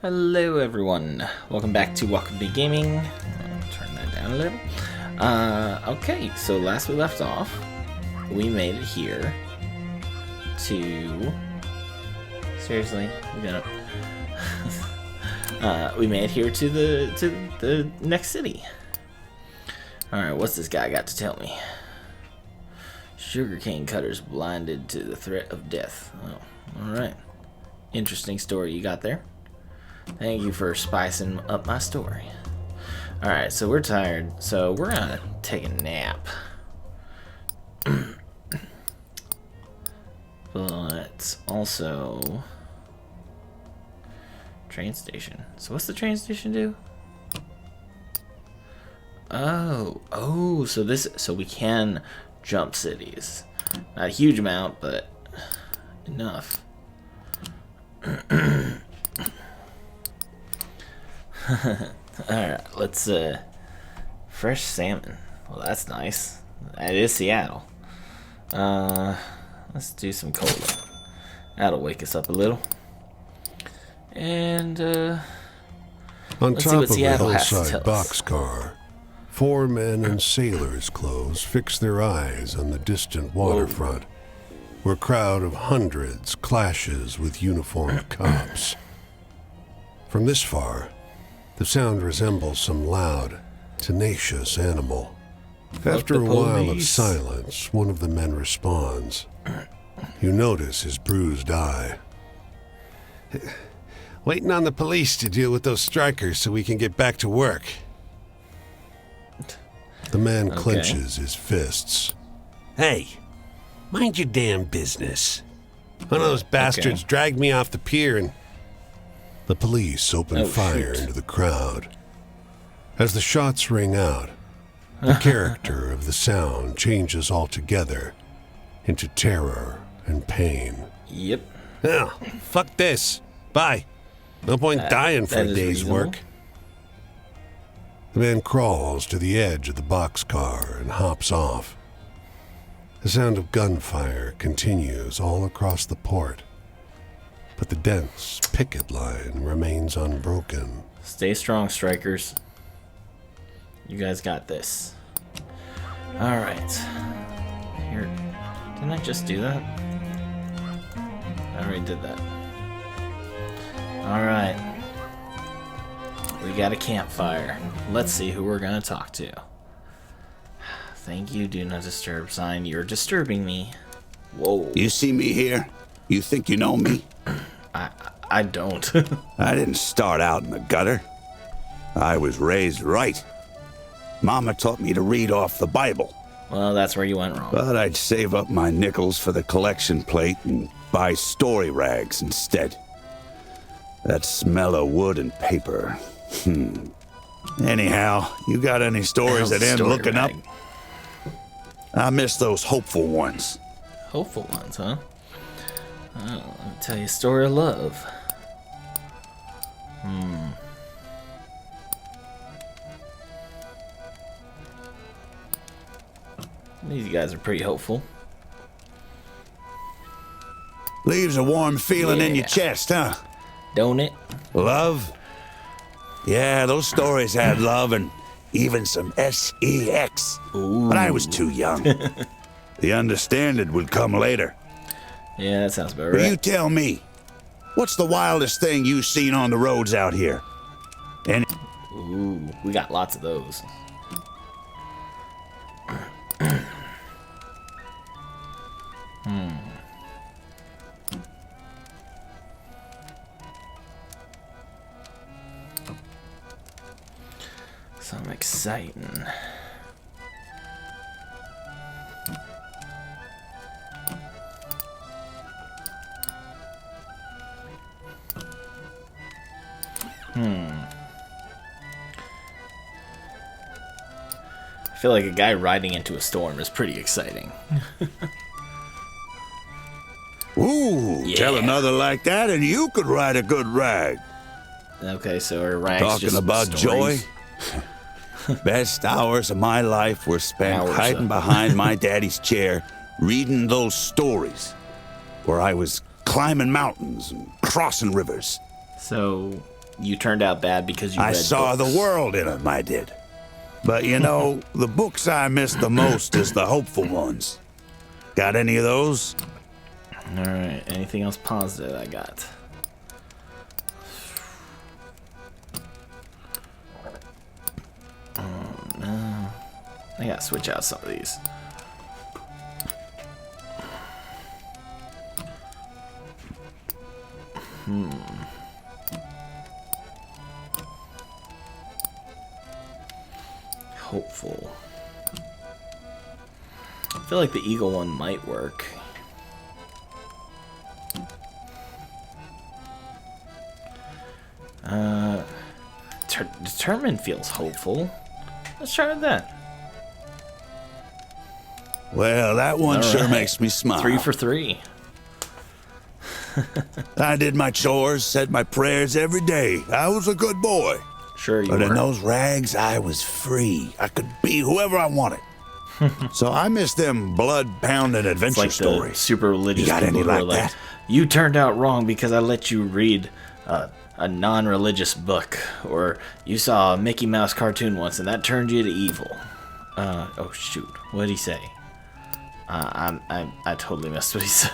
Hello everyone, welcome back to Welcome to Gaming. I'll turn that down a little. Okay, so last we left off, we made it here to... Seriously, we gotta... we made it here to the next city. Alright, what's this guy got to tell me? Sugarcane cutters blinded to the threat of death. Oh, alright. Interesting story you got there. Thank you for spicing up my story. Alright, so we're tired, so we're gonna take a nap. But also... train station. So what's the train station do? Oh, so we can jump cities. Not a huge amount, but enough. Alright, let's fresh salmon. Well, that's nice. That is Seattle. Let's do some cola. That'll wake us up a little. And on let's top see what of Seattle a has to hillside tell us. boxcar, 4 men in sailors' clothes fix their eyes on the distant waterfront, where a crowd of hundreds clashes with uniformed cops. From this far, the sound resembles some loud, tenacious animal. After a while of silence, one of the men responds. You notice his bruised eye. Waiting on the police to deal with those strikers so we can get back to work. The man clenches his fists. Hey, mind your damn business. One of those bastards dragged me off the pier and... The police open fire into the crowd. As the shots ring out, the character of the sound changes altogether into terror and pain. Yep. Now, fuck this. Bye. No point dying for a day's work. The man crawls to the edge of the boxcar and hops off. The sound of gunfire continues all across the port, but the dense picket line remains unbroken. Stay strong, strikers. You guys got this. Alright. Here. Didn't I just do that? I already did that. Alright. We got a campfire. Let's see who we're gonna talk to. Thank you, do not disturb sign. You're disturbing me. Whoa. You see me here? You think you know me? I don't. I didn't start out in the gutter. I was raised right. Mama taught me to read off the Bible. Well, that's where you went wrong. But I'd save up my nickels for the collection plate and buy story rags instead. That smell of wood and paper. Anyhow, you got any stories that end looking up? I miss those hopeful ones. Hopeful ones, huh? Oh, let me tell you a story of love. These guys are pretty hopeful. Leaves a warm feeling in your chest, huh? Don't it? Love? Yeah, those stories had love and even some sex. Ooh. But I was too young. The understanding would come later. Yeah, that sounds about But right. you tell me, what's the wildest thing you've seen on the roads out here? And Ooh, we got lots of those. Something exciting. I feel like a guy riding into a storm is pretty exciting. ooh, tell another like that and you could write a good rag. Okay, so our rags Talking just about stories. joy. Best hours of my life were spent Hours, hiding behind my daddy's chair, reading those stories, where I was climbing mountains and crossing rivers. So, you turned out bad because you I read saw books. the world in them, I did. But you know, the books I miss the most is the hopeful ones. Got any of those? Alright, anything else positive I got? Oh, no. I gotta switch out some of these. Hopeful. I feel like the eagle one might work. Determined feels hopeful. Let's try that. Well, that one All sure right. makes me smile. 3 for 3. I did my chores, said my prayers every day. I was a good boy. Sure you But in were. those rags, I was free. I could be whoever I wanted. So I miss them blood-pounding It's adventure like the stories. super religious You got people any who are like like, that? you turned out wrong because I let you read a non-religious book, or you saw a Mickey Mouse cartoon once and that turned you to evil. Oh shoot, what did he say? I totally missed what he said.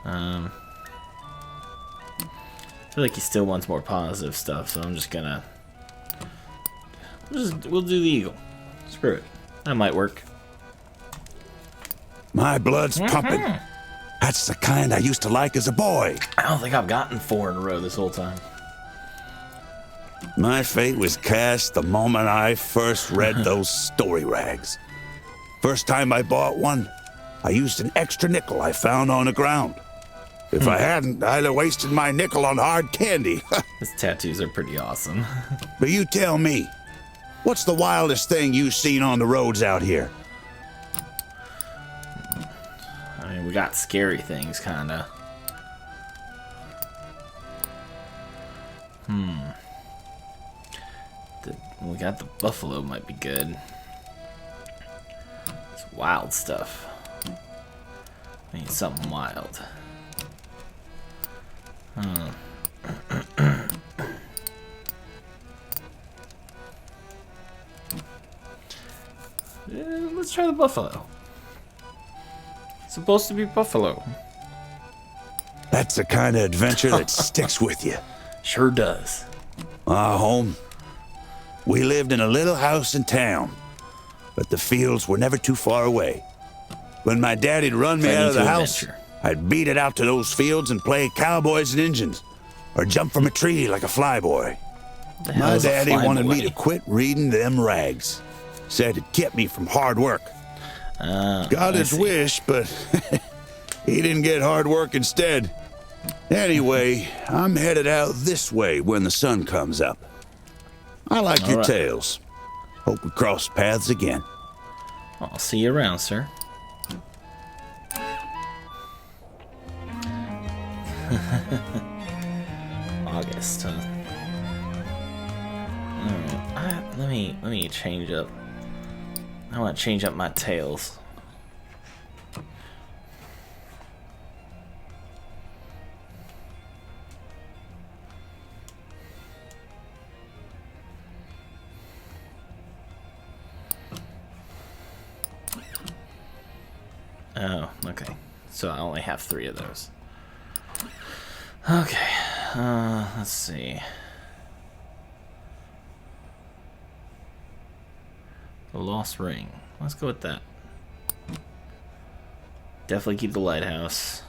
I feel like he still wants more positive stuff, so I'm just gonna we'll do the eagle. Screw it, that might work. My blood's pumping. That's the kind I used to like as a boy. I don't think I've gotten 4 in a row this whole time. My fate was cast the moment I first read those story rags. First time I bought one, I used an extra nickel I found on the ground. If I hadn't, I'd have wasted my nickel on hard candy. His tattoos are pretty awesome. But you tell me, what's the wildest thing you've seen on the roads out here? I mean, we got scary things, kinda. We got the buffalo, might be good. It's wild stuff. I need something wild. Let's try the buffalo. It's supposed to be buffalo. That's the kind of adventure that sticks with you. Sure does. Our home. We lived in a little house in town, but the fields were never too far away. When my daddy'd run me out of the house, I'd beat it out to those fields and play cowboys and Injuns, or jump from a tree like a flyboy. My daddy wanted me to quit reading them rags. Said it kept me from hard work. Got his wish, but he didn't get hard work instead. Anyway, I'm headed out this way when the sun comes up. I like your tales. Hope we cross paths again. I'll see you around, sir. August, huh? Alright, let me change up. I want to change up my tails. Oh, okay. So I only have 3 of those. Okay, let's see. The Lost Ring. Let's go with that. Definitely keep the lighthouse.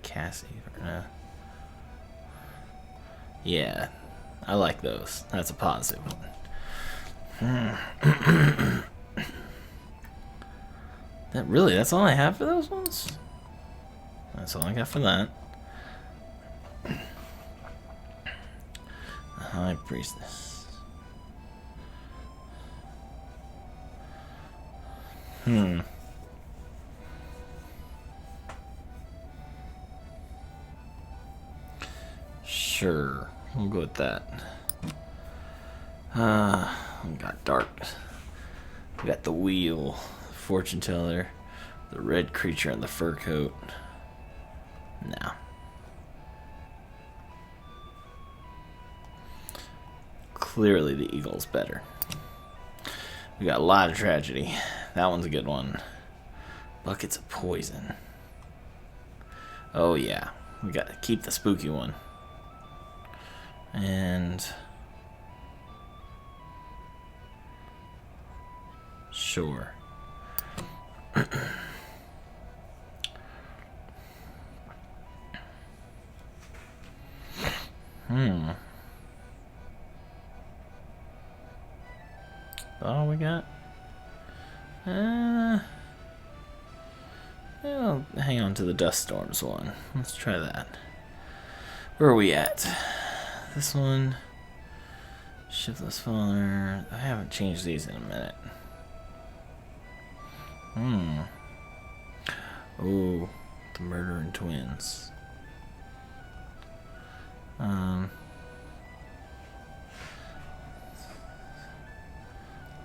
Cassie. Yeah, I like those. That's a positive one. That's all I have for those ones? That's all I got for that. High Priestess. Sure, we'll go with that. We got dark. We got the wheel, fortune teller, the red creature in the fur coat. No. Clearly the eagle's better. We got a lot of tragedy. That one's a good one. Buckets of poison. Oh yeah. We gotta keep the spooky one. And... sure. All we got? I'll hang on to the dust storms one. Let's try that. Where are we at? This one. Shiftless Father. I haven't changed these in a minute. Oh, the Murdering Twins.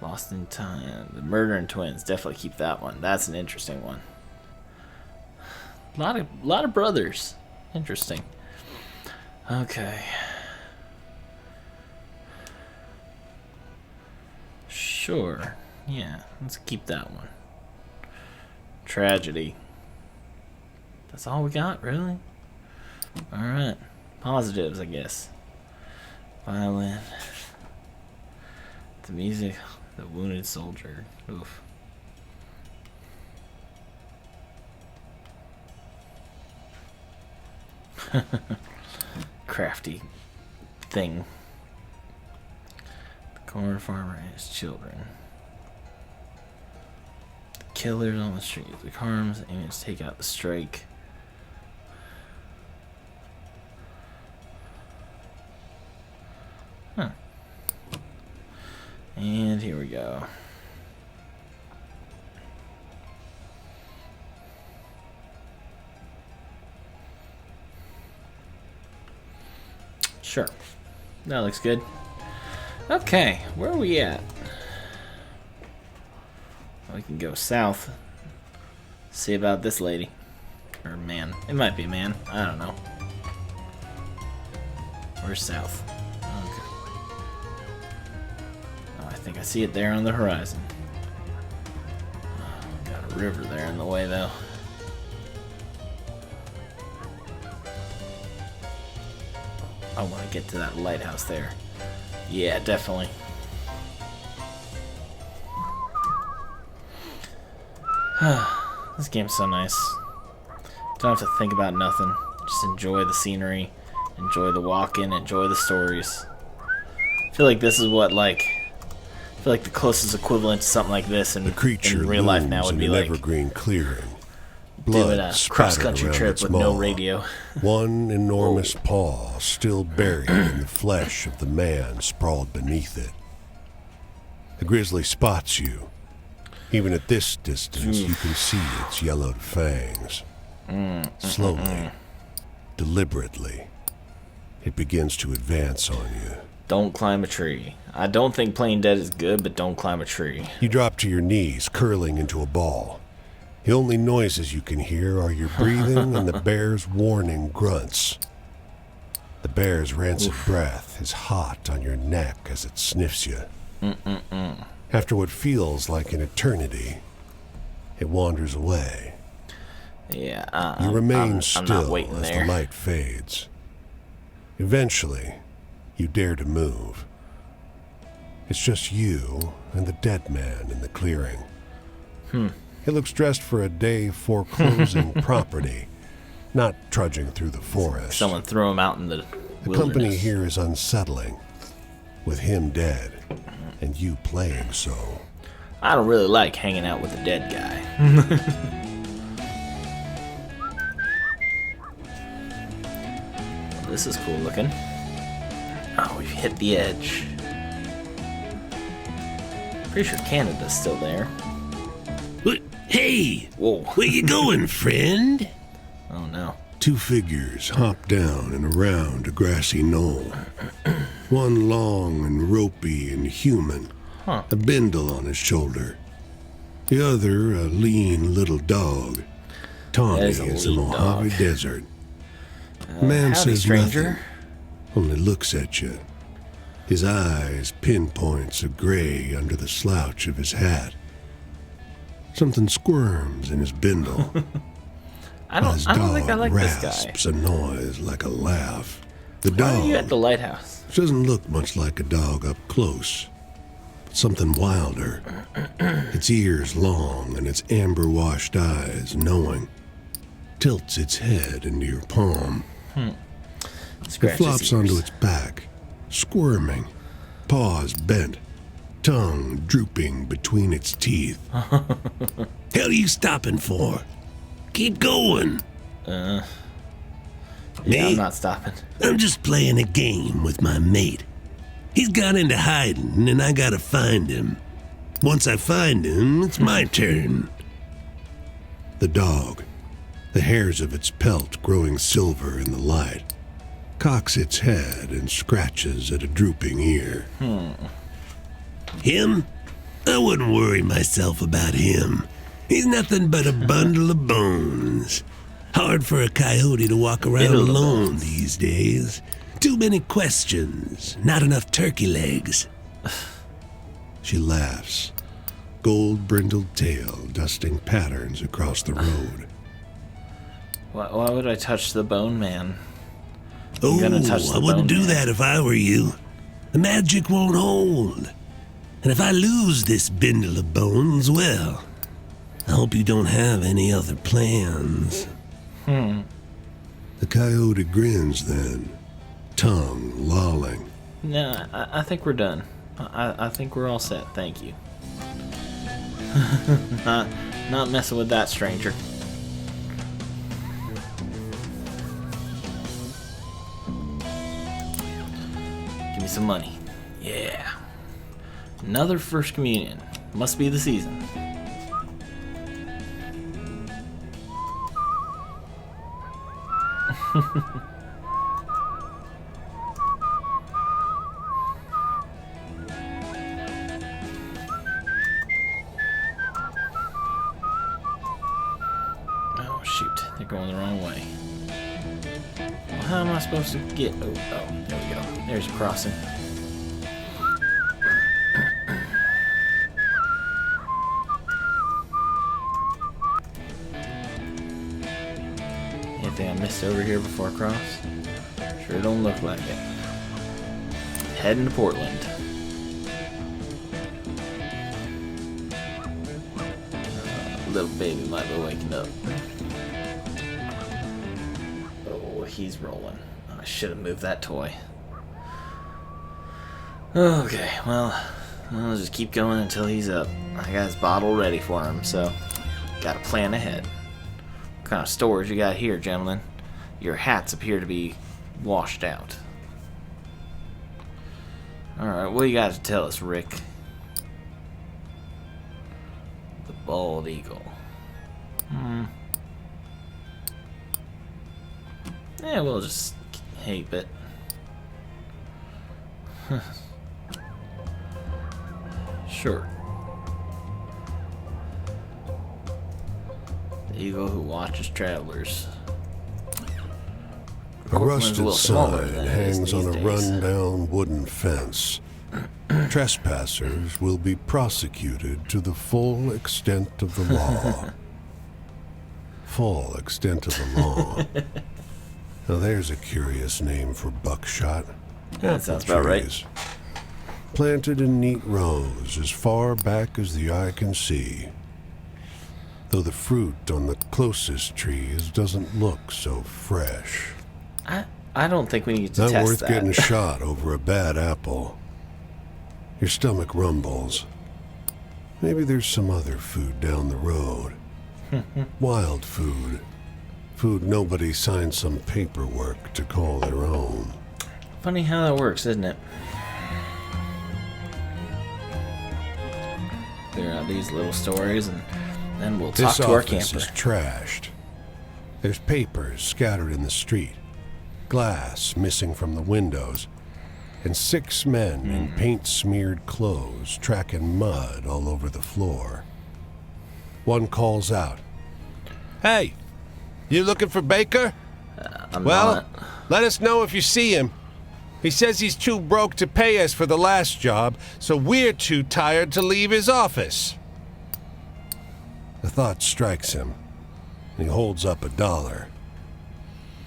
Lost in Time. The Murdering Twins. Definitely keep that one. That's an interesting one. A lot of brothers. Interesting. Okay. Sure. Yeah, let's keep that one. Tragedy. That's all we got, really? Alright. Positives, I guess. Violin. The music. The Wounded Soldier. Oof. Crafty thing. The corn farmer and his children. The killers on the street. The harms aiming to take out the strike. Huh. And here we go. Sure. That looks good. Okay, where are we at? We can go south. See about this lady. Or man. It might be a man. I don't know. Where's south? Okay. Oh, I think I see it there on the horizon. Oh, got a river there in the way, though. I want to get to that lighthouse there. Yeah, definitely. This game's so nice. Don't have to think about nothing. Just enjoy the scenery, enjoy the walking, enjoy the stories. I feel like this is what, like, I feel like the closest equivalent to something like this in real life now would be like evergreen clearing. Doing a cross-country trip with no radio. One enormous paw still buried in the flesh of the man sprawled beneath it. The grizzly spots you. Even at this distance, you can see its yellowed fangs. Slowly, deliberately, it begins to advance on you. Don't climb a tree. I don't think playing dead is good, but don't climb a tree. You drop to your knees, curling into a ball. The only noises you can hear are your breathing and the bear's warning grunts. The bear's rancid breath is hot on your neck as it sniffs you. After what feels like an eternity, it wanders away. Yeah, you remain I'm not still waiting as there. the light fades. Eventually, you dare to move. It's just you and the dead man in the clearing. It looks dressed for a day foreclosing property, not trudging through the forest. Someone threw him out in the The wilderness. company here is unsettling, with him dead, and you playing so. I don't really like hanging out with a dead guy. Well, this is cool looking. Oh, we've hit the edge. Pretty sure Canada's still there. Hey! Whoa. Where you going, friend? Oh no. Two figures hop down and around a grassy knoll. One long and ropey and human, Huh. a bindle on his shoulder. The other, a lean little dog, tawny That is a as the lean Mojave dog. Desert. The man Howdy, says stranger. nothing, only looks at you. His eyes pinpoints of gray under the slouch of his hat. Something squirms in his bindle. I don't think I like this guy. Rasps a noise like a laugh. The Why dog are you at the lighthouse? doesn't look much like a dog up close, but something wilder. Its ears long and its amber-washed eyes knowing. Tilts its head into your palm. It flops onto its back, squirming, paws bent, tongue drooping between its teeth. Hell are you stopping for? Keep going. Yeah, Me? I'm not stopping. I'm just playing a game with my mate. He's got into hiding, and I gotta find him. Once I find him, it's my turn. The dog, the hairs of its pelt growing silver in the light, cocks its head and scratches at a drooping ear. Him? I wouldn't worry myself about him. He's nothing but a bundle of bones. Hard for a coyote to walk around alone these days. Too many questions, not enough turkey legs. She laughs, gold-brindled tail dusting patterns across the road. Why would I touch the bone man? Oh, I wouldn't do that if I were you. The magic won't hold. And if I lose this bindle of bones, well, I hope you don't have any other plans. The coyote grins then, tongue lolling. No, I think we're done. I think we're all set, thank you. Not messing with that stranger. Give me some money. Yeah. Another First Communion. Must be the season. Oh shoot, they're going the wrong way. Well, how am I supposed to get... Oh, there we go. There's a crossing. Anything I missed over here before I cross? Sure don't look like it. Heading to Portland. Little baby might be waking up. Oh, he's rolling. I should have moved that toy. Okay, well, I'll just keep going until he's up. I got his bottle ready for him, so gotta plan ahead. What kind of storage you got here, gentlemen? Your hats appear to be washed out. Alright, what do you got to tell us, Rick? The bald eagle. Yeah, we'll just keep it. Sure. The eagle who watches travelers. A rusted sign hangs on a run-down wooden fence. Trespassers will be prosecuted to the full extent of the law. Full extent of the law. Now there's a curious name for buckshot. That sounds about right. Planted in neat rows as far back as the eye can see. Though the fruit on the closest trees doesn't look so fresh. I don't think we need to test that. Not worth getting shot over a bad apple. Your stomach rumbles. Maybe there's some other food down the road. Wild food. Food nobody signed some paperwork to call their own. Funny how that works, isn't it? Clear out these little stories and then we'll talk to our camper. This office is trashed. There's papers scattered in the street. Glass missing from the windows, and 6 men in paint-smeared clothes tracking mud all over the floor. One calls out, "Hey, you looking for Baker? I'm not. Let us know if you see him." He says he's too broke to pay us for the last job, so we're too tired to leave his office. The thought strikes him, and he holds up $1.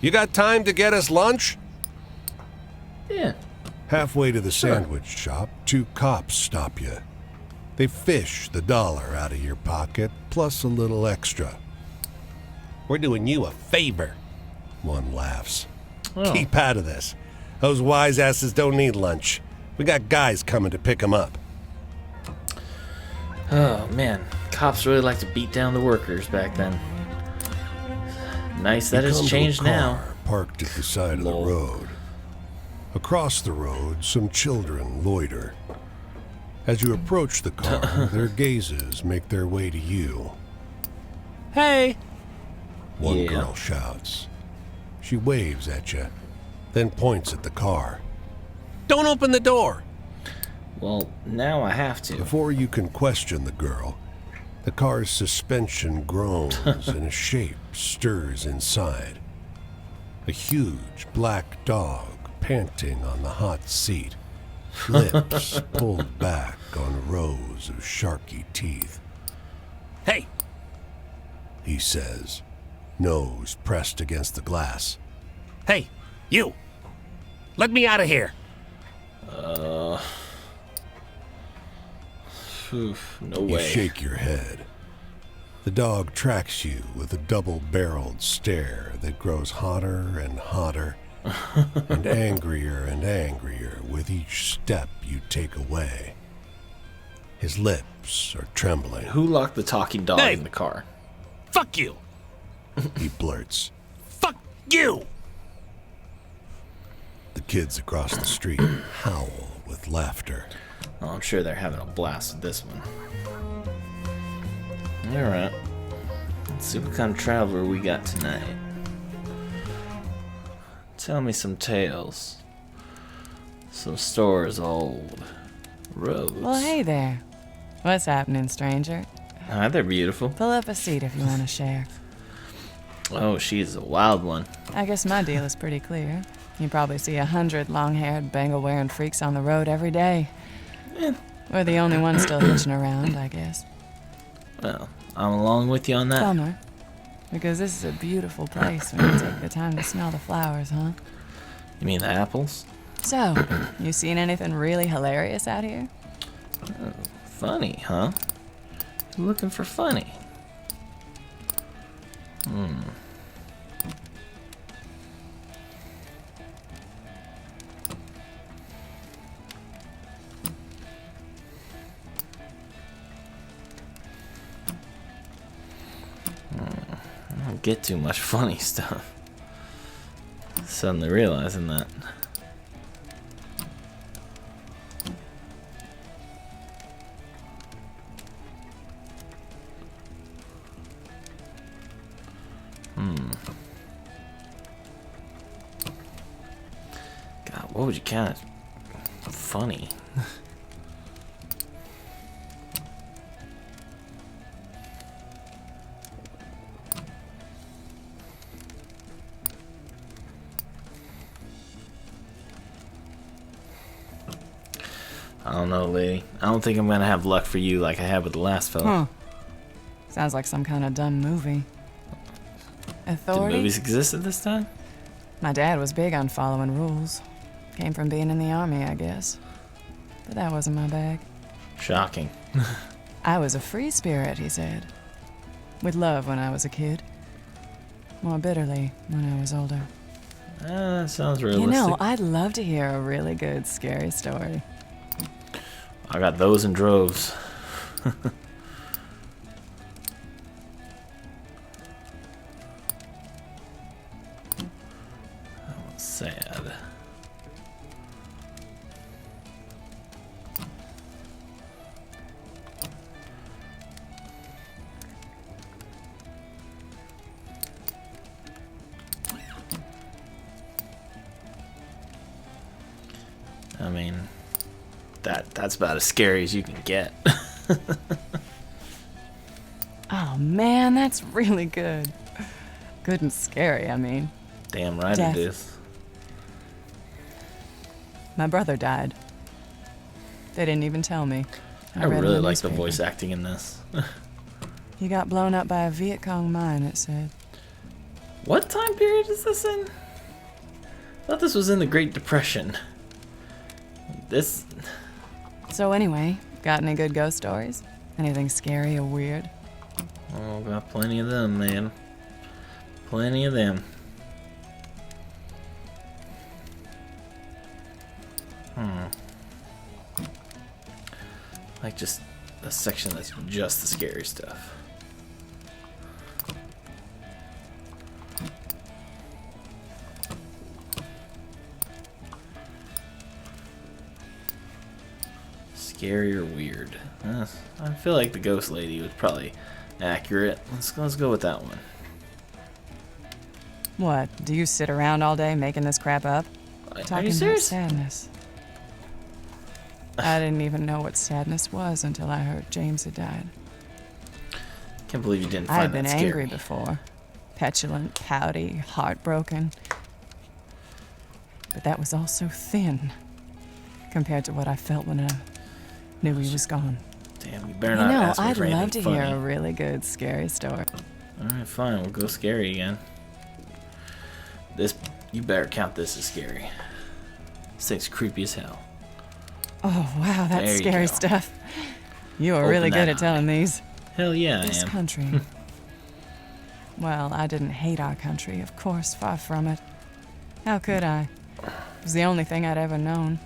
You got time to get us lunch? Yeah. Halfway to the sandwich shop, 2 cops stop you. They fish the $1 out of your pocket, plus a little extra. We're doing you a favor, one laughs. Oh. Keep out of this. Those wise asses don't need lunch. We got guys coming to pick them up. Oh, man. Cops really like to beat down the workers back then. Nice that it's changed now. Parked at the side of the road. Across the road, some children loiter. As you approach the car, their gazes make their way to you. Hey! One girl shouts. She waves at you, then points at the car. Don't open the door! Well, now I have to. Before you can question the girl, the car's suspension groans and a shape stirs inside. A huge black dog panting on the hot seat, lips pulled back on rows of sharky teeth. Hey! He says, nose pressed against the glass. Hey, you! Let me out of here! No way. You shake your head. The dog tracks you with a double-barreled stare that grows hotter and hotter and angrier with each step you take away. His lips are trembling. Who locked the talking dog in the car? Fuck you! He blurts. Fuck you! The kids across the street howl with laughter. Oh, I'm sure they're having a blast with this one. Alright. Let's see what kind of traveler we got tonight. Tell me some tales. Some stories old. Roads. Well, hey there. What's happening, stranger? Hi there, beautiful. Pull up a seat if you want to share. Oh, she's a wild one. I guess my deal is pretty clear. You probably see 100 long-haired, bangle-wearing freaks on the road every day. We're the only ones still hitching around, I guess. Well, I'm along with you on that. Bummer. Because this is a beautiful place when you take the time to smell the flowers, huh? You mean the apples? So, you seen anything really hilarious out here? Oh, funny, huh? You're looking for funny. I don't get too much funny stuff. Suddenly realizing that. God, what would you count as funny? I don't know, lady. I don't think I'm gonna have luck for you like I had with the last fella. Huh. Sounds like some kind of dumb movie. Authority? Did movies exist at this time? My dad was big on following rules. Came from being in the army, I guess. But that wasn't my bag. Shocking. I was a free spirit, he said. With love when I was a kid. More bitterly when I was older. That sounds realistic. You know, I'd love to hear a really good, scary story. I got those in droves. Sad. I mean, that's about as scary as you can get. Oh man, that's really good. Good and scary, I mean. Damn right Death. it is. My brother died. They didn't even tell me. I really like the voice acting in this. He got blown up by a Viet Cong mine, it said. What time period is this in? I thought this was in the Great Depression. This... So anyway, got any good ghost stories? Anything scary or weird? Oh, got plenty of them, man. Plenty of them. Like just a section that's just the scary stuff. Scary or weird? I feel like the ghost lady was probably accurate. Let's go with that one. What? Do you sit around all day making this crap up? Are you serious? About sadness. I didn't even know what sadness was until I heard James had died. Can't believe you didn't I find had been that scary. angry before. Petulant, pouty, heartbroken. But that was all so thin compared to what I felt when I knew he was gone. Damn, you better not ask me I'd for love anything to hear funny. a really good scary story. Alright, fine. We'll go scary again. This, you better count this as scary. This thing's creepy as hell. Oh, wow, that's There you scary go. stuff. You are Open really good that at telling these. Hell yeah, I This am. country. Well, I didn't hate our country, of course, far from it. How could I? It was the only thing I'd ever known.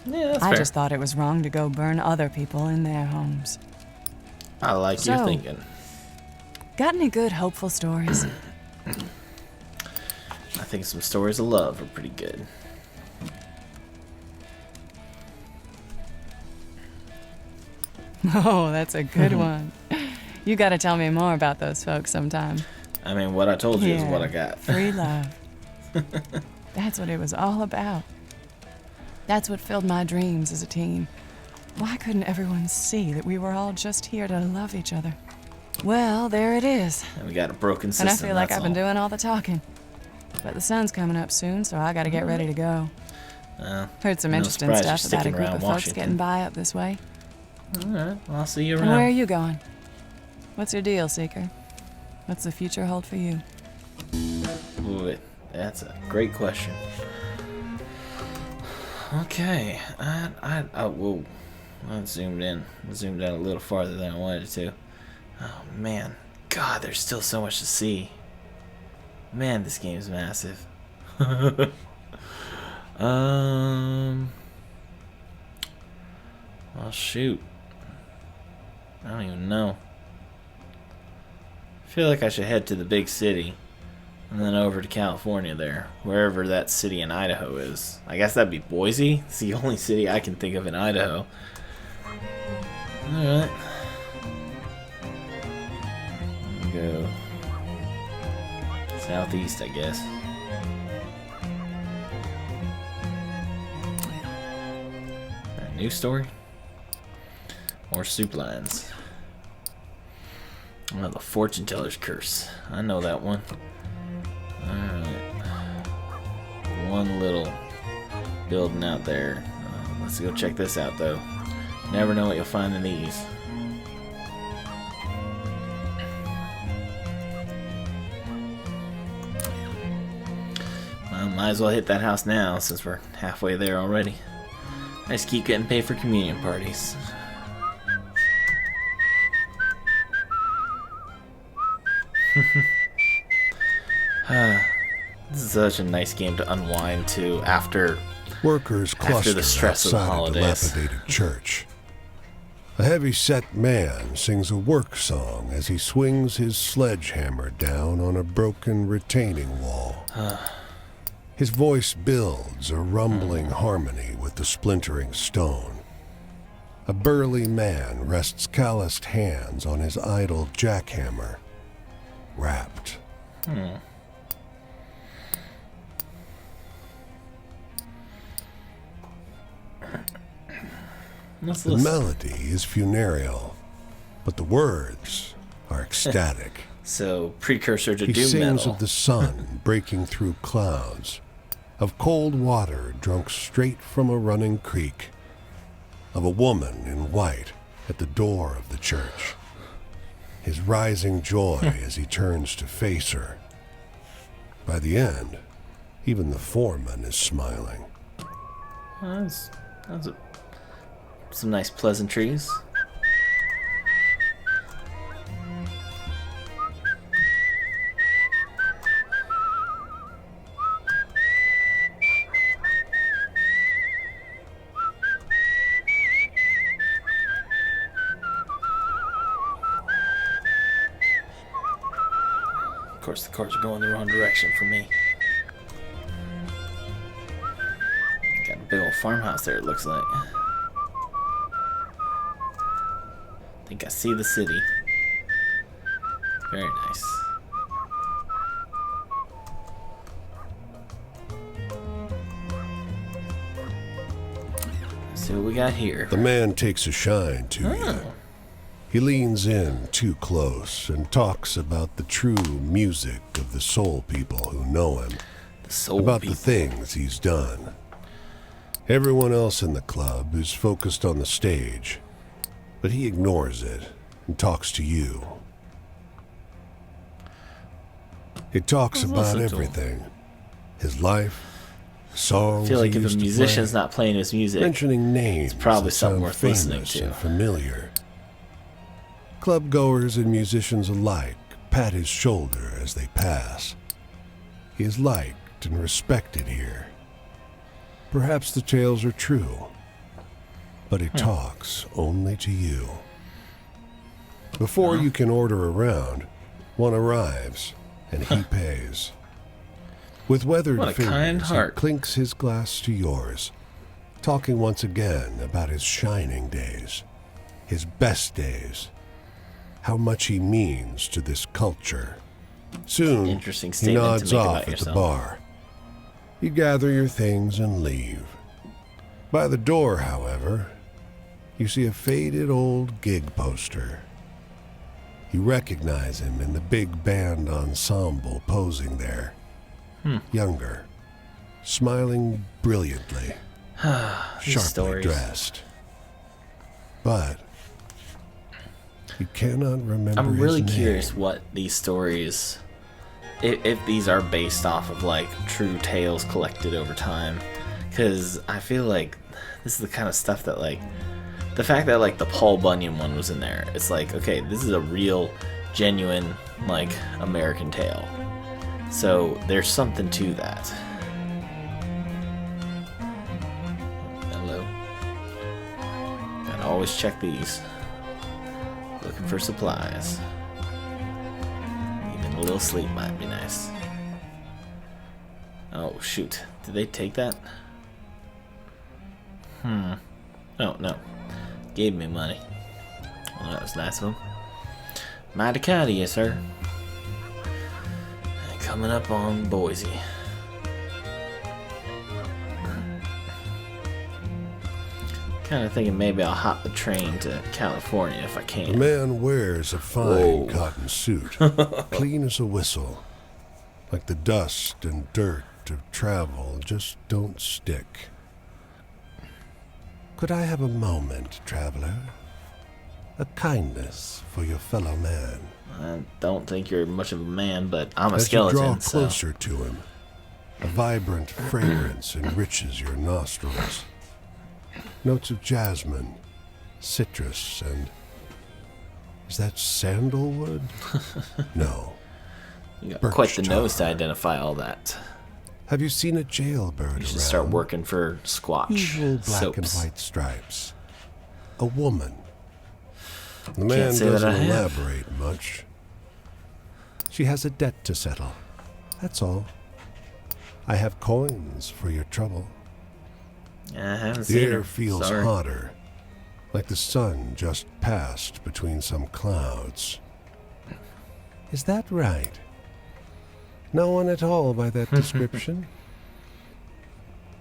Yeah, that's I fair. just thought it was wrong to go burn other people in their homes. I like your So- thinking. Got any good, hopeful stories? I think some stories of love are pretty good. Oh, that's a good one. You gotta tell me more about those folks sometime. I mean, what I told you is what I got. Free love. That's what it was all about. That's what filled my dreams as a teen. Why couldn't everyone see that we were all just here to love each other? Well, there it is. And we got a broken system. And I feel like that's I've been all. doing all the talking. But the sun's coming up soon, so I gotta get ready to go. Heard some no interesting surprise you're stuff about a sticking group around of folks Washington. getting by up this way. Alright, well, I'll see you And where are around. you going? What's your deal, Seeker? What's the future hold for you? Ooh, that's a great question. Okay, whoa, I zoomed in a little farther than I wanted to. Oh man, God, there's still so much to see. Man, this game's massive. Well, shoot, I don't even know. I feel like I should head to the big city. And then over to California there. Wherever that city in Idaho is. I guess that'd be Boise. It's the only city I can think of in Idaho. Alright. Go southeast, I guess. Alright, new story. More soup lines. Oh, the fortune teller's curse. I know that one. Alright. One little building out there. Let's go check this out, though. Never know what you'll find in these. Well, might as well hit that house now, since we're halfway there already. I just keep getting paid for communion parties. This is such a nice game to unwind to after Workers cluster the stress of the outside a holidays. dilapidated church. A heavy-set man sings a work song as he swings his sledgehammer down on a broken retaining wall. His voice builds a rumbling harmony with the splintering stone. A burly man rests calloused hands on his idle jackhammer, wrapped. Let's The listen. melody is funereal, but the words are ecstatic. So, precursor to He doom sings metal. of the sun breaking through clouds, of cold water drunk straight from a running creek, of a woman in white at the door of the church, his rising joy as he turns to face her. By the end, even the foreman is smiling. That's some nice pleasantries. Of course, the cars are going the wrong direction for me. Got a big old farmhouse there, it looks like. I think I see the city. Very nice. Let's see what we got here. The man takes a shine to you. He leans in too close and talks about the true music of the soul people who know him, about the things he's done. Everyone else in the club is focused on the stage, but he ignores it and talks to you. He talks about everything. His life, songs. I feel like he if a used to musician's play, not playing his music, mentioning names it's probably that something sound worth listening famous to. and familiar. Club goers and musicians alike pat his shoulder as they pass. He is liked and respected here. Perhaps the tales are true, but he talks only to you. Before you can order a round, one arrives, and he pays. With weathered What a kind fingers, he heart. clinks his glass to yours, talking once again about his shining days, his best days, how much he means to this culture. Soon, Interesting he statement to nods make off about at the yourself. bar. You gather your things and leave. By the door, however, you see a faded old gig poster. You recognize him in the big band ensemble posing there. Younger, smiling brilliantly, sharply stories. dressed. But you cannot remember I'm really his name. curious what these stories, if these are based off of like true tales collected over time, because I feel like this is the kind of stuff that like the fact that like the Paul Bunyan one was in there, it's like, okay, this is a real, genuine like American tale, so there's something to that. Hello. Gotta always check these. Looking for supplies. Even a little sleep might be nice. Oh, shoot. Did they take that? Oh, no. Gave me money. Well, that was nice of them. Mighty kind of you, sir. Coming up on Boise. Kind of thinking maybe I'll hop the train to California if I can. The man wears a fine cotton suit, clean as a whistle. Like the dust and dirt of travel just don't stick. Could I have a moment, traveler? A kindness for your fellow man. I don't think you're much of a man, but I'm a As skeleton, you draw so... closer to him, a vibrant fragrance enriches your nostrils. Notes of jasmine, citrus, and... is that sandalwood? No. You got birch quite the nose to tar. identify all that. Have you seen a jailbird You should around? start working for Squatch Usual black soaps. and white stripes. A woman. The man Can't say that doesn't I have. elaborate much. She has a debt to settle. That's all. I have coins for your trouble. Yeah, I haven't The seen air her. feels Sorry. hotter, like the sun just passed between some clouds. Is that right? No one at all by that description?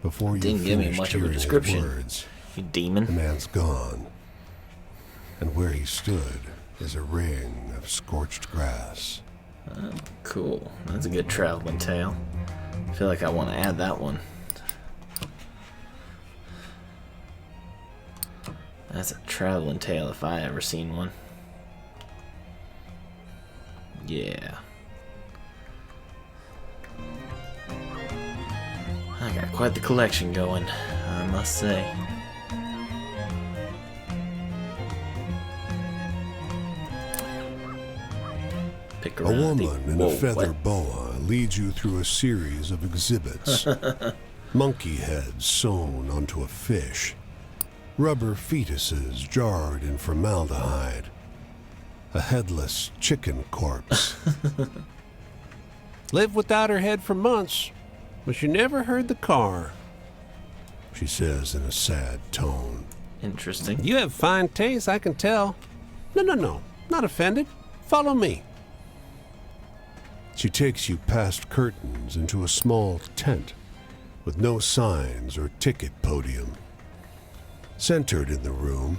Before you Didn't give me finished much of a hearing his description. words, You the demon. man's gone. And where he stood is a ring of scorched grass. Cool. That's a good traveling tale. I feel like I want to add that one. That's a traveling tale if I ever seen one. Yeah. I got quite the collection going, I must say. Pick A around woman in a feather boa leads you through a series of exhibits. Monkey heads sewn onto a fish. Rubber fetuses jarred in formaldehyde. A headless chicken corpse. Lived without her head for months, but she never heard the car. She says in a sad tone. Interesting. You have fine taste, I can tell. No, not offended. Follow me. She takes you past curtains into a small tent with no signs or ticket podium. Centered in the room,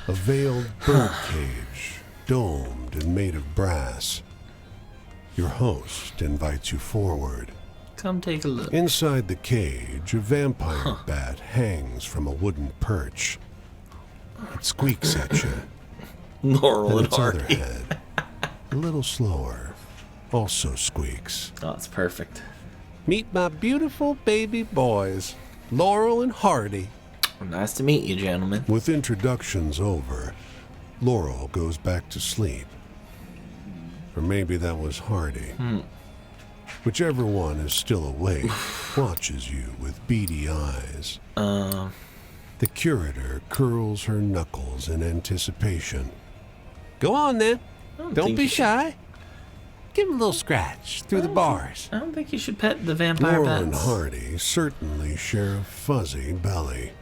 a veiled birdcage, domed and made of brass. Your host invites you forward. Come take a look. Inside the cage, a vampire bat hangs from a wooden perch. It squeaks at you. Laurel And and its other Hardy. head, a little slower, also squeaks. Oh, it's perfect. Meet my beautiful baby boys, Laurel and Hardy. Nice to meet you, gentlemen. With introductions over, Laurel goes back to sleep. Or maybe that was Hardy. Whichever one is still awake watches you with beady eyes. The curator curls her knuckles in anticipation. Go on then. don't Don't think be you should- shy. Give him a little scratch through the bars. I don't think you should pet the vampire Laurel and bats. Hardy certainly share a fuzzy belly.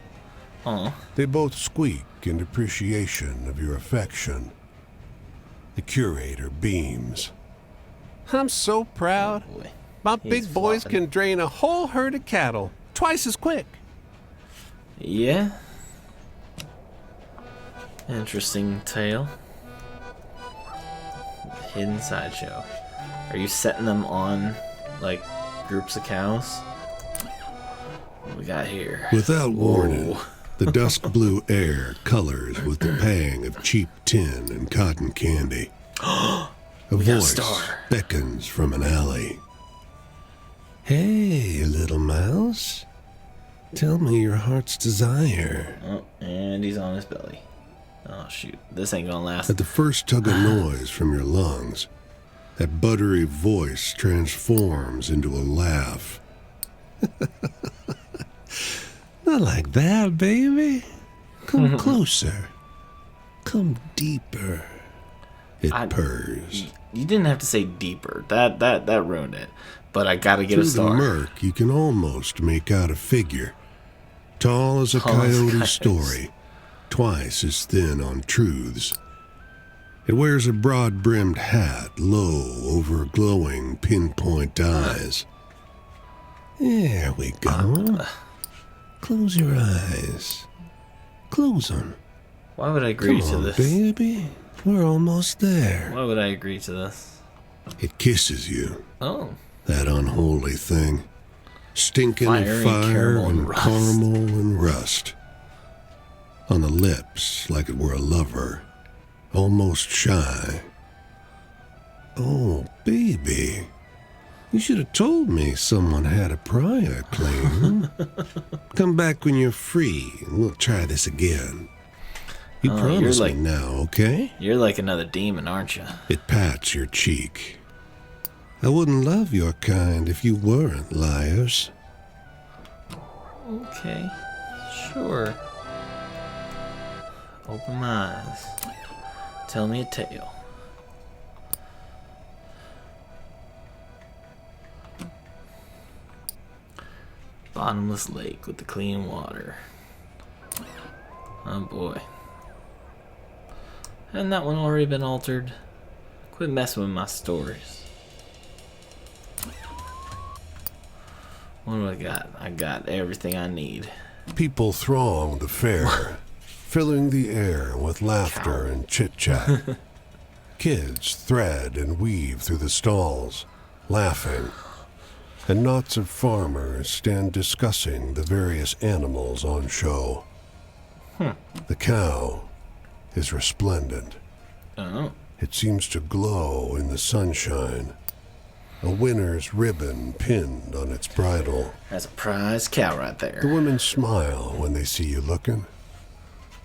Aw. They both squeak in appreciation of your affection. The curator beams. I'm so proud. Boy. My He's big boys flopping. can drain a whole herd of cattle twice as quick. Yeah. Interesting tale. Hidden sideshow. Are you setting them on, like, groups of cows? What we got here? Without warning, Whoa. the dusk blue air colors with the pang of cheap tin and cotton candy. A got a voice star. beckons from an alley. Hey, little mouse. Tell me your heart's desire. Oh, and he's on his belly. Oh, shoot. This ain't gonna last. At the first tug of noise from your lungs, that buttery voice transforms into a laugh. Not like that, baby. Come closer. Come deeper. It purrs. You didn't have to say deeper. That ruined it. But I gotta get Through a the star. murk, you can almost make out a figure. Tall as a Tall as a coyote coyote. story, twice as thin on truths. It wears a broad-brimmed hat, low over glowing pinpoint eyes. There we go. Close your eyes. Close them. Why would I agree Come to on, this? baby. We're almost there. Why would I agree to this? It kisses you, Oh. that unholy thing. Stinking Fire of and fire caramel and and rust. caramel and rust. On the lips, like it were a lover, almost shy. Oh, baby. You should have told me someone had a prior claim. Come back when you're free, and we'll try this again. You Oh, promise you're me like- now, okay? You're like another demon, aren't you? It pats your cheek. I wouldn't love your kind if you weren't liars. Okay. Sure. Open my eyes. Tell me a tale. Bottomless lake with the clean water. Oh boy. Hadn't that one already been altered? Quit messing with my stories. What do I got? I got everything I need. People throng the fair, filling the air with laughter and chit-chat. Kids thread and weave through the stalls, laughing. And knots of farmers stand discussing the various animals on show. The cow is resplendent. Oh. It seems to glow in the sunshine. A winner's ribbon pinned on its bridle. That's a prize cow right The there. women smile when they see you looking.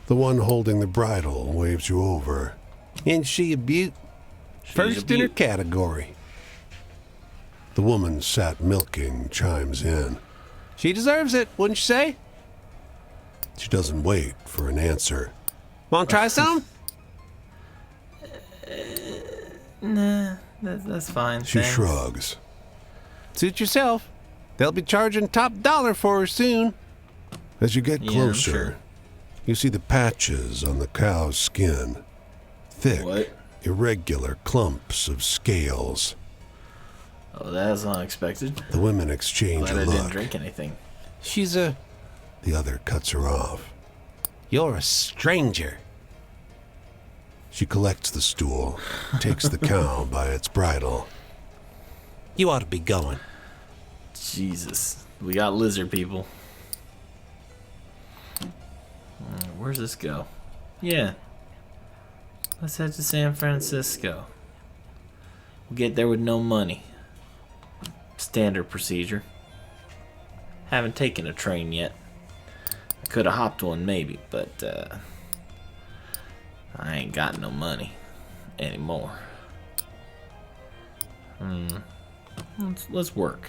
The one holding the bridle waves you over. Ain't she a beaut? First in her category. The woman sat milking chimes in. She deserves it, wouldn't you say? She doesn't wait for an answer. Want to try some? Nah, that's fine. She thanks. shrugs. Suit yourself. They'll be charging top dollar for her soon. As you get Yeah, I'm closer, sure. you see the patches on the cow's skin. Thick, What? irregular clumps of scales. Oh, that's unexpected. The women exchange Glad a I look. didn't drink anything. She's a... The other cuts her off. You're a stranger. She collects the stool, takes the cow by its bridle. You ought to be going. Jesus. We got lizard people. Where's this go? Yeah. Let's head to San Francisco. We'll get there with no money. Standard procedure. Haven't taken a train yet. I could have hopped one maybe, but I ain't got no money anymore. Let's work.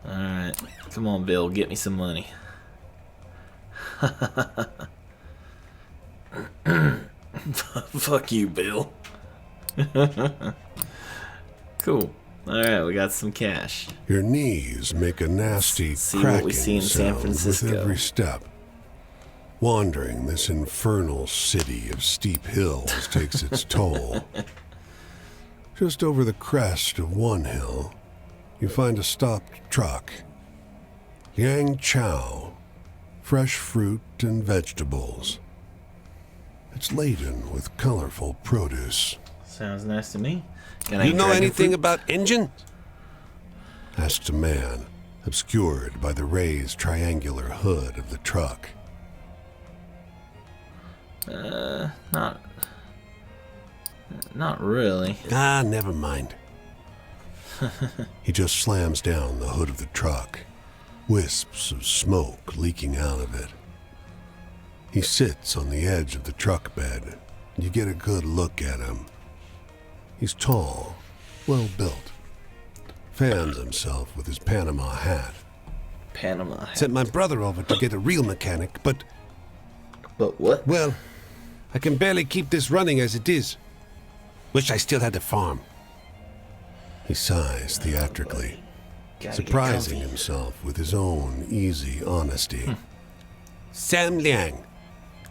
Alright. Come on, Bill. Get me some money. Fuck you, Bill. Cool. Alright, we got some cash. Your knees make a nasty See what cracking we see in San sound Francisco. with every step. Wandering this infernal city of steep hills takes its toll. Just over the crest of one hill, you find a stopped truck. Yang Chow, fresh fruit and vegetables. It's laden with colorful produce. Sounds nice to me. Can You eat know dragon anything fruit? about engine? Asks a man, obscured by the raised triangular hood of the truck. Not really. Ah, never mind. He just slams down the hood of the truck, wisps of smoke leaking out of it. He sits on the edge of the truck bed, and you get a good look at him. He's tall, well built, fans himself with his Panama hat. Panama. Sent my brother over to get a real mechanic, but, But what? well, I can barely keep this running as it is. Wish I still had a farm. He sighs theatrically, Gotta get surprising comfy. himself with his own easy honesty. Sam Liang,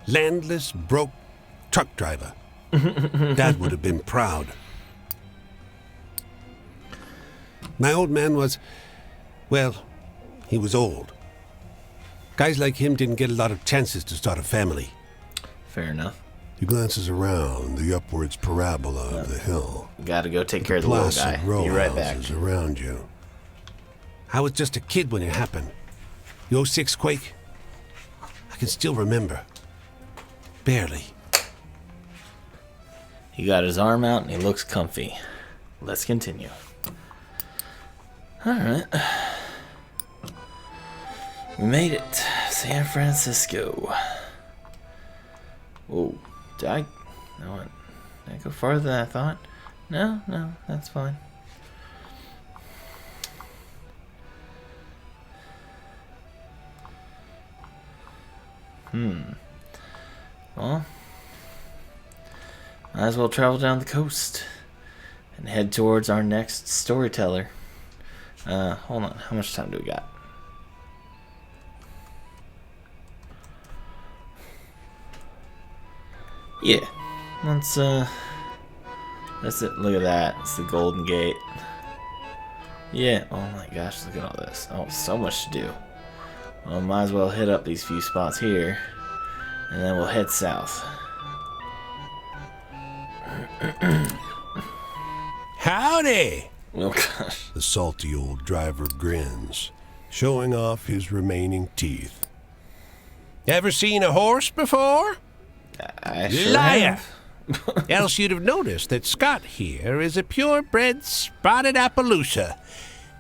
landless, broke truck driver. Dad would have been proud. My old man was, well, he was old. Guys like him didn't get a lot of chances to start a family. Fair enough. He glances around the upwards parabola of the hill. Gotta go take care of the little guy. Placid row Be right back. houses around you. I was just a kid when it happened. The '06 quake. I can still remember. Barely. He got his arm out and he looks comfy. Let's continue. Alright. We made it. San Francisco. Whoa. Did I go farther than I thought? No, that's fine. Well, might as well travel down the coast and head towards our next storyteller. Hold on. How much time do we got? Yeah. That's it. Look at that. It's the Golden Gate. Yeah. Oh my gosh, look at all this. Oh, so much to do. Well, might as well hit up these few spots here. And then we'll head south. Howdy! Oh, gosh. The salty old driver grins, showing off his remaining teeth. Ever seen a horse before? I sure Liar! have. Else you'd have noticed that Scott here is a purebred spotted Appaloosa.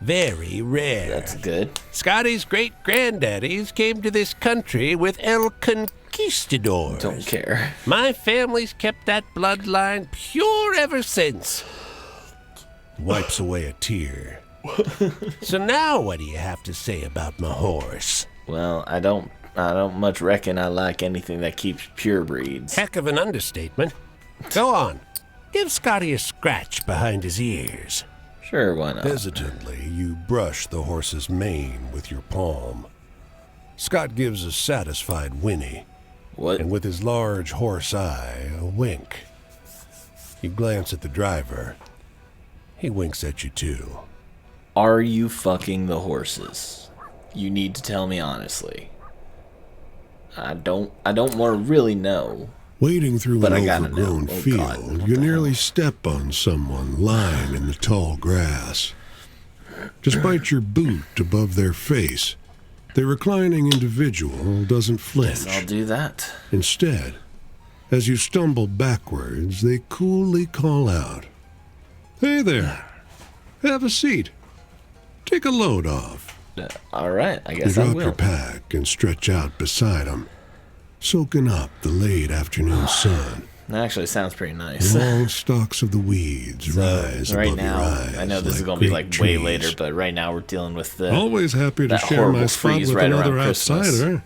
Very rare. That's good. Scotty's great-granddaddies came to this country with El Conquistadors. Don't care. My family's kept that bloodline pure ever since. Wipes away a tear. So now what do you have to say about my horse? Well, I don't much reckon I like anything that keeps pure breeds. Heck of an understatement. Go on. Give Scotty a scratch behind his ears. Sure, why not? Hesitantly, you brush the horse's mane with your palm. Scott gives a satisfied whinny, What? and with his large horse eye, a wink. You glance at the driver. He winks at you too. Are you fucking the horses? You need to tell me honestly. I don't want to really know. Wading through But an I gotta overgrown know. Oh, field, God. What you the nearly hell? step on someone lying in the tall grass. Despite your boot above their face, the reclining individual doesn't flinch. I'll do that. Instead, as you stumble backwards, they coolly call out, "Hey there, have a seat. Take a load off." All right, I You guess I drop will. your pack and stretch out beside them, soaking up the late afternoon sun. That actually sounds pretty nice. Long stalks of the weeds rise Right above now, your eyes. I know this is like going to be great like way trees. later, but right now we're dealing with the Always happy to that share horrible my spot freeze with right another around Christmas, outsider.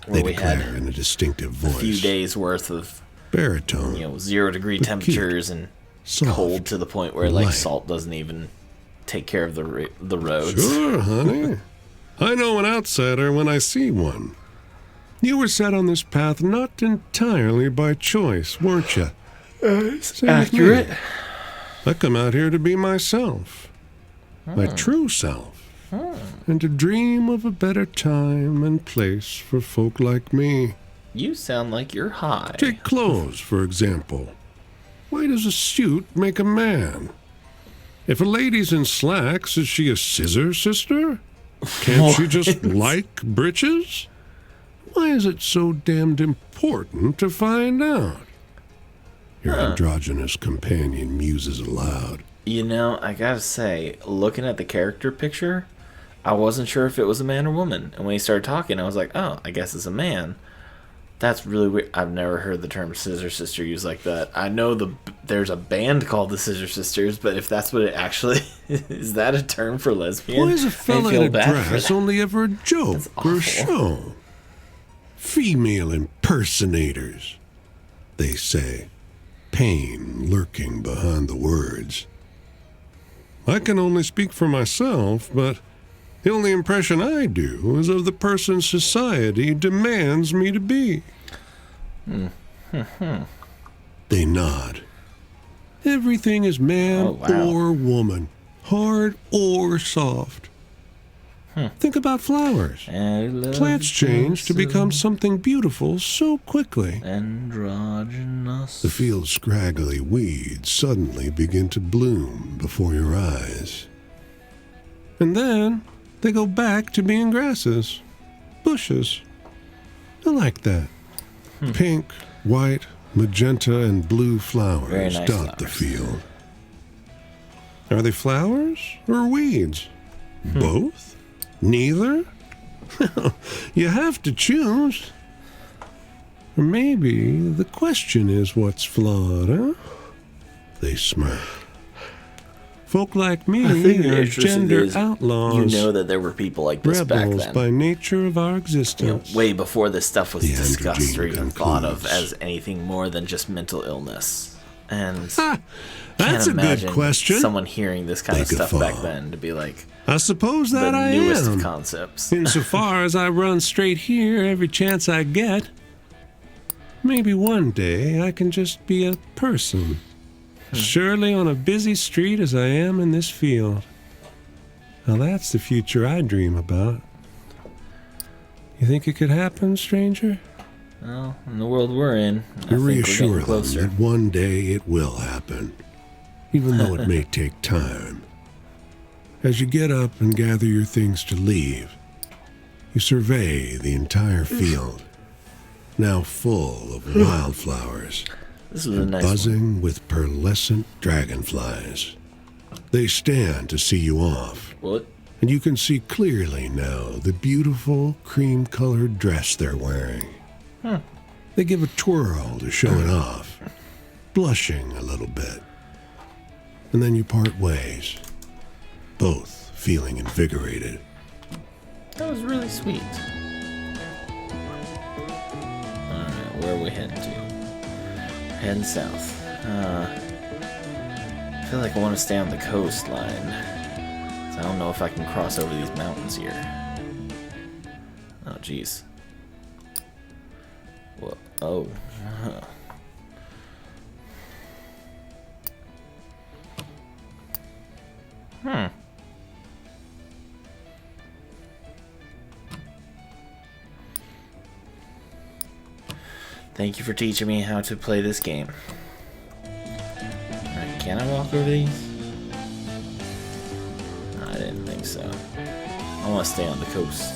where They we declare had in a distinctive a voice. few days worth of Baritone. 0-degree But temperatures and soft, cold to the point where like light. salt doesn't even take care of the roads. Sure, honey. I know an outsider when I see one. You were set on this path not entirely by choice, weren't you? Same with me. Accurate. I come out here to be myself. My true self. And to dream of a better time and place for folk like me. You sound like you're high. Take clothes, for example. Why does a suit make a man? If a lady's in slacks, is she a scissor sister? Can't she just like breeches? Why is it so damned important to find out? Your androgynous companion muses aloud. You know, I gotta say, looking at the character picture, I wasn't sure if it was a man or woman. And when he started talking, I was like, oh, I guess it's a man. That's really weird. I've never heard the term Scissor Sister used like that. I know there's a band called the Scissor Sisters, but if that's what it actually is, that a term for lesbian? Why is a I fella feel in a bad for dress that. only ever a joke That's or a awful. show? Female impersonators, they say, pain lurking behind the words. I can only speak for myself, but the only impression I do is of the person society demands me to be. They nod. Everything is man Oh, wow. or woman, hard or soft. Think about flowers. Plants change to become something beautiful so quickly. Androgynous. The field's scraggly weeds suddenly begin to bloom before your eyes. And then they go back to being grasses, bushes. I like that. Pink, white, magenta, and blue Very flowers nice dot the flowers. field. Are they flowers or weeds? Both? Neither? You have to choose. Or maybe the question is what's flawed, huh? They smirk. Folk like me I think the are interesting gender is, outlaws, you know that there were people like this back rebels then. by nature of our You know, existence. way before this stuff was The discussed or androgen even thought of concludes. as anything more than just mental illness. And Ha! can't That's a good imagine question. someone hearing this kind of They stuff guffaw. back then to be like I suppose that the I newest am. of concepts. Insofar as I run straight here every chance I get, maybe one day I can just be a person. Surely on a busy street as I am in this field. Now that's the future I dream about. You think it could happen, stranger? Well, in the world we're in, I You think reassure we're them getting closer. that one day it will happen, even though it may take time. As you get up and gather your things to leave, you survey the entire field, now full of wildflowers, This was a nice buzzing with pearlescent dragonflies. They stand to see you off, one. What? and you can see clearly now the beautiful cream-colored dress they're wearing. They give a twirl to show it off, blushing a little bit. And then you part ways, both feeling invigorated. That was really sweet. Alright, where are we heading to? Heading south. I feel like I want to stay on the coastline. So I don't know if I can cross over these mountains here. Oh, jeez. Whoa. Oh. Thank you for teaching me how to play this game. Alright, can I walk over these? No, I didn't think so. I want to stay on the coast.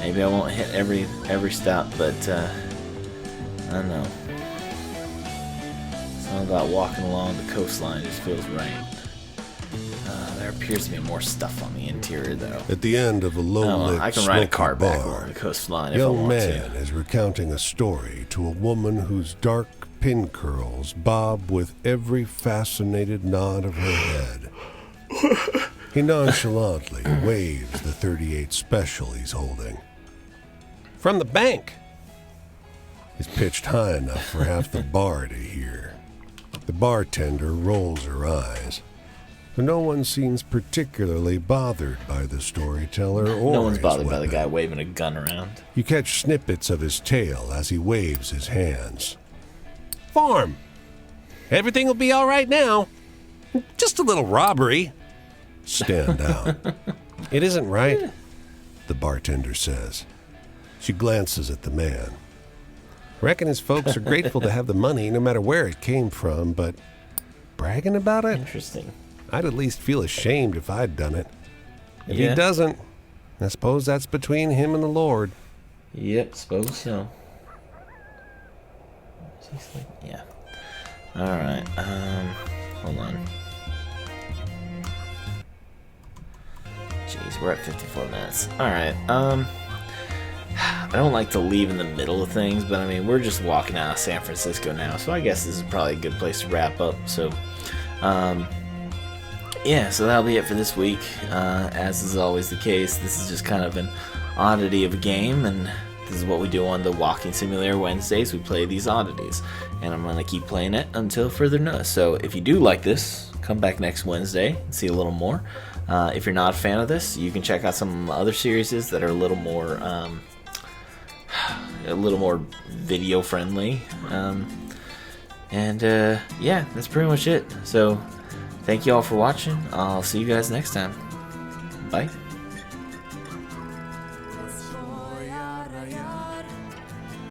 Maybe I won't hit every stop, but I don't know. Something about walking along the coastline just feels right. There appears to be more stuff on the interior, though. At the end of a low-lit, I can ride a smoky car back bar, along the coastline a if I young want man to. is recounting a story to a woman whose dark pin curls bob with every fascinated nod of her head. He nonchalantly waves the .38 special he's holding. From the bank! It's pitched high enough for half the bar to hear. The bartender rolls her eyes. But no one seems particularly bothered by the storyteller or No one's his bothered by the weapon. guy waving a gun around. You catch snippets of his tail as he waves his hands. Farm! Everything will be all right now. Just a little robbery. Stand out. It isn't right, the bartender says. She glances at the man. Reckon his folks are grateful to have the money no matter where it came from, but bragging about it? Interesting. I'd at least feel ashamed if I'd done it. If Yeah. he doesn't, I suppose that's between him and the Lord. Yep, suppose so. Yeah. Alright, hold on. Jeez, we're at 54 minutes. Alright, I don't like to leave in the middle of things, but I mean, we're just walking out of San Francisco now, so I guess this is probably a good place to wrap up. So, yeah, so that'll be it for this week. As is always the case, this is just kind of an oddity of a game, and this is what we do on the Walking Simulator Wednesdays. We play these oddities, and I'm going to keep playing it until further notice. So if you do like this, come back next Wednesday and see a little more. If you're not a fan of this, you can check out some other series that are a little more video friendly. Yeah, that's pretty much it. So thank you all for watching. I'll see you guys next time. Bye.